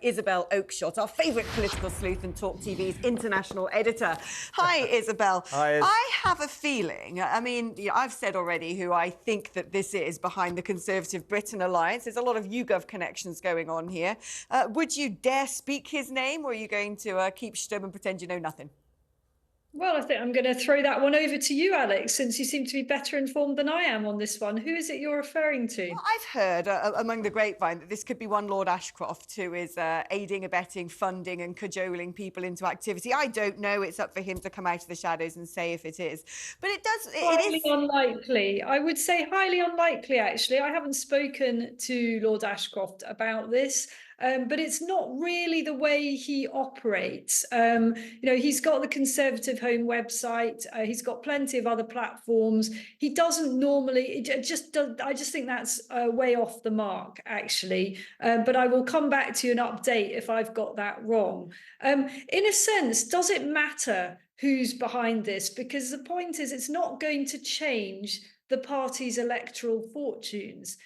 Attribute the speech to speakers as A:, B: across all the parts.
A: Isabel Oakeshott, our favourite political sleuth and TalkTV's international editor. Hi, Isabel.
B: Hi, Iz.
A: I have a feeling, I mean, I've said already who I think that this is behind the Conservative Britain alliance. There's a lot of YouGov connections going on here. Would you dare speak his name, or are you going to keep stum and pretend you know nothing?
C: Well, I think I'm going to throw that one over to you, Alex, since you seem to be better informed than I am on this one. Who is it you're referring to?
A: Well, I've heard among the grapevine that this could be one Lord Ashcroft who is aiding, abetting, funding and cajoling people into activity. I don't know. It's up for him to come out of the shadows and say if it is. But it does...
C: Highly unlikely. I would say highly unlikely, actually. I haven't spoken to Lord Ashcroft about this. But it's not really the way he operates. He's got the Conservative Home website. He's got plenty of other platforms. He doesn't normally. I just think that's way off the mark, actually. But I will come back to you and update if I've got that wrong. In a sense, does it matter who's behind this? Because the point is, it's not going to change the party's electoral fortunes.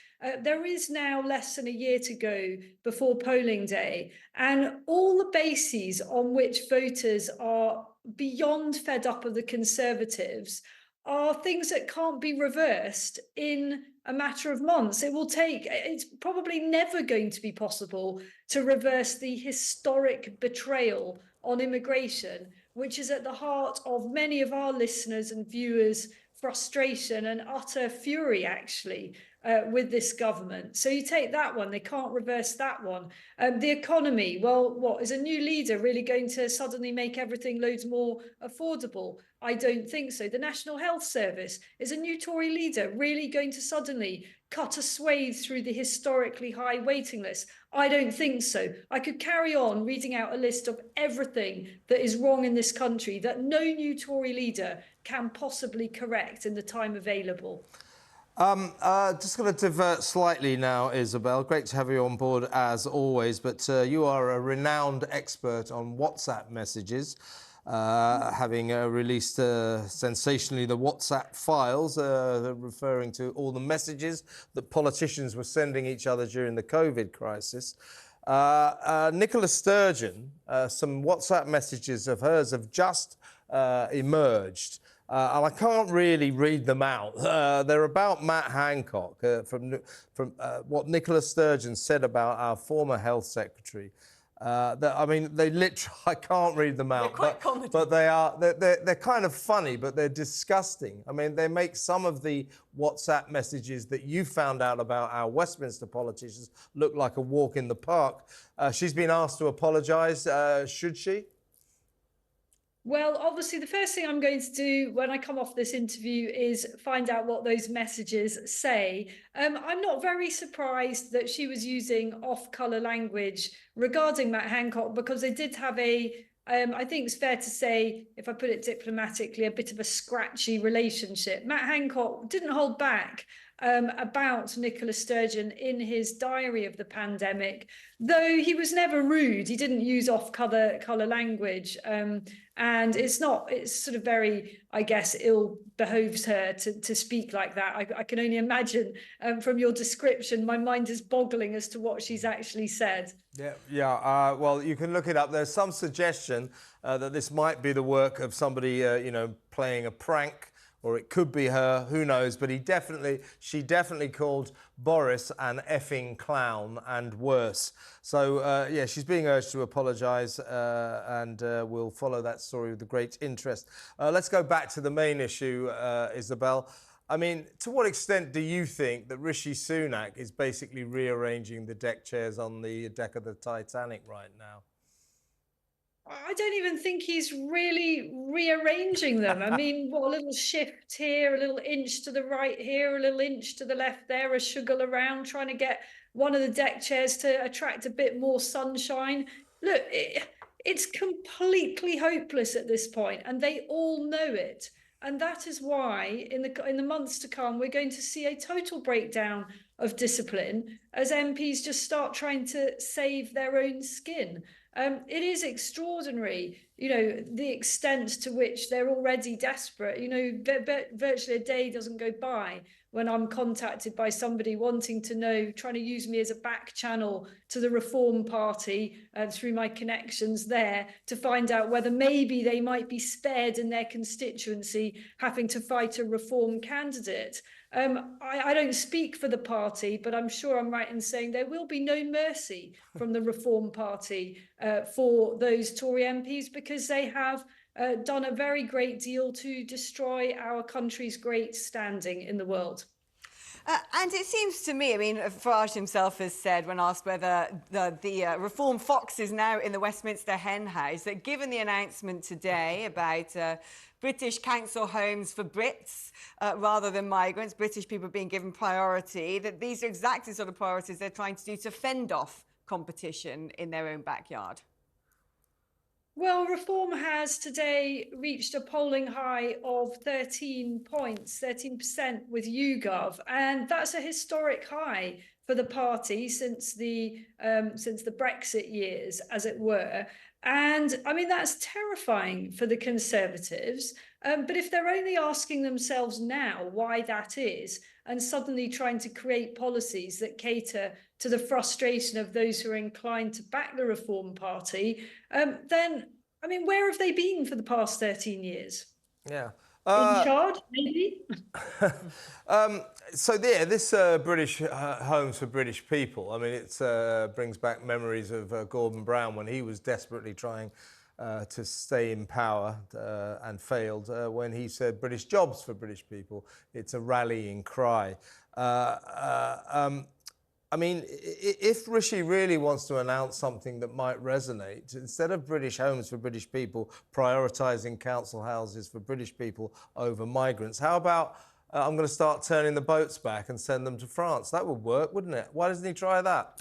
C: There is now less than a year to go before polling day, and all the bases on which voters are beyond fed up of the Conservatives are things that can't be reversed in a matter of months. It's probably never going to be possible to reverse the historic betrayal on immigration, which is at the heart of many of our listeners and viewers' frustration and utter fury, actually, with this government. So you take that one, they can't reverse that one. The economy, well, what, is a new leader really going to suddenly make everything loads more affordable? I don't think so. The National Health Service, is a new Tory leader really going to suddenly cut a swathe through the historically high waiting list? I don't think so. I could carry on reading out a list of everything that is wrong in this country that no new Tory leader can possibly correct in the time available.
B: Just going to divert slightly now, Isabel. Great to have you on board as always, but you are a renowned expert on WhatsApp messages, having released sensationally the WhatsApp files, referring to all the messages that politicians were sending each other during the COVID crisis. Nicola Sturgeon, some WhatsApp messages of hers have just emerged. And I can't really read them out. They're about Matt Hancock, from what Nicola Sturgeon said about our former health secretary. I mean, they literally, I can't read them out.
A: They're quite comedy.
B: But they're kind of funny, but they're disgusting. I mean, they make some of the WhatsApp messages that you found out about our Westminster politicians look like a walk in the park. She's been asked to apologise. Should she?
C: Well, obviously, the first thing I'm going to do when I come off this interview is find out what those messages say. I'm not very surprised that she was using off-colour language regarding Matt Hancock, because they did have I think it's fair to say, if I put it diplomatically, a bit of a scratchy relationship. Matt Hancock didn't hold back about Nicola Sturgeon in his diary of the pandemic, though he was never rude. He didn't use off-colour language. And it's sort of very, I guess, ill behoves her to speak like that. I can only imagine from your description, my mind is boggling as to what she's actually said.
B: Yeah. Well, you can look it up. There's some suggestion that this might be the work of somebody, playing a prank, or it could be her, who knows, but she definitely called Boris an effing clown and worse. So, yeah, she's being urged to apologise, and we'll follow that story with great interest. Let's go back to the main issue, Isabel. I mean, to what extent do you think that Rishi Sunak is basically rearranging the deck chairs on the deck of the Titanic right now?
C: I don't even think he's really rearranging them. I mean, what, a little shift here, a little inch to the right here, a little inch to the left there, a shuggle around, trying to get one of the deck chairs to attract a bit more sunshine. Look, it's completely hopeless at this point, and they all know it. And that is why in the months to come, we're going to see a total breakdown of discipline as MPs just start trying to save their own skin. It is extraordinary, the extent to which they're already desperate. Virtually a day doesn't go by when I'm contacted by somebody wanting to know, trying to use me as a back channel to the Reform Party through my connections there to find out whether maybe they might be spared in their constituency having to fight a Reform candidate. I don't speak for the party, but I'm sure I'm right in saying there will be no mercy from the Reform Party for those Tory MPs, because they have done a very great deal to destroy our country's great standing in the world.
A: And it seems to me, I mean, Farage himself has said, when asked whether the Reform Fox is now in the Westminster hen house, that given the announcement today about British council homes for Brits rather than migrants, British people being given priority, that these are exactly the sort of priorities they're trying to do to fend off competition in their own backyard.
C: Well, Reform has today reached a polling high of 13 points, 13% with YouGov, and that's a historic high for the party since the Brexit years, as it were. And I mean, that's terrifying for the Conservatives. But if they're only asking themselves now why that is, and suddenly trying to create policies that cater to the frustration of those who are inclined to back the Reform Party, then, I mean, where have they been for the past 13 years?
B: Yeah.
C: In charge, maybe?
B: So yeah, this British Homes for British People, I mean, it brings back memories of Gordon Brown when he was desperately trying to stay in power and failed when he said British jobs for British people. It's a rallying cry. I mean, if Rishi really wants to announce something that might resonate, instead of British Homes for British People prioritising council houses for British people over migrants, how about I'm going to start turning the boats back and send them to France? That would work, wouldn't it? Why doesn't he try that?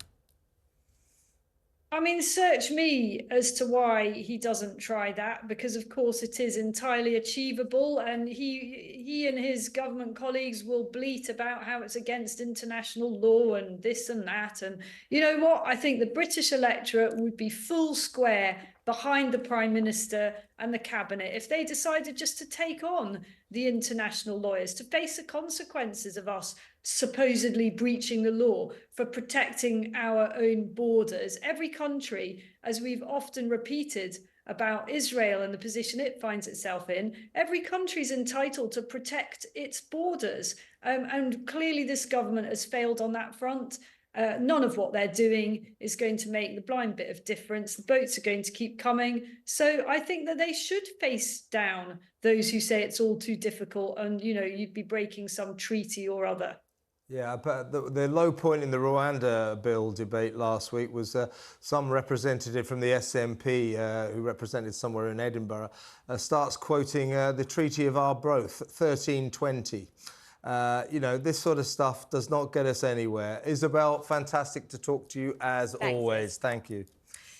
C: I mean, search me as to why he doesn't try that, because of course it is entirely achievable, and he and his government colleagues will bleat about how it's against international law and this and that. And you know what? I think the British electorate would be full square behind the Prime Minister and the Cabinet if they decided just to take on the international lawyers, to face the consequences of us supposedly breaching the law for protecting our own borders. Every country, as we've often repeated about Israel and the position it finds itself in, every country is entitled to protect its borders. And clearly this government has failed on that front. None of what they're doing is going to make the blind bit of difference. The boats are going to keep coming. So I think that they should face down those who say it's all too difficult and, you know, you'd be breaking some treaty or other.
B: Yeah, but the low point in the Rwanda bill debate last week was some representative from the SNP who represented somewhere in Edinburgh starts quoting the Treaty of Arbroath, 1320. You know, this sort of stuff does not get us anywhere. Isabel, fantastic to talk to you as always. Thank you.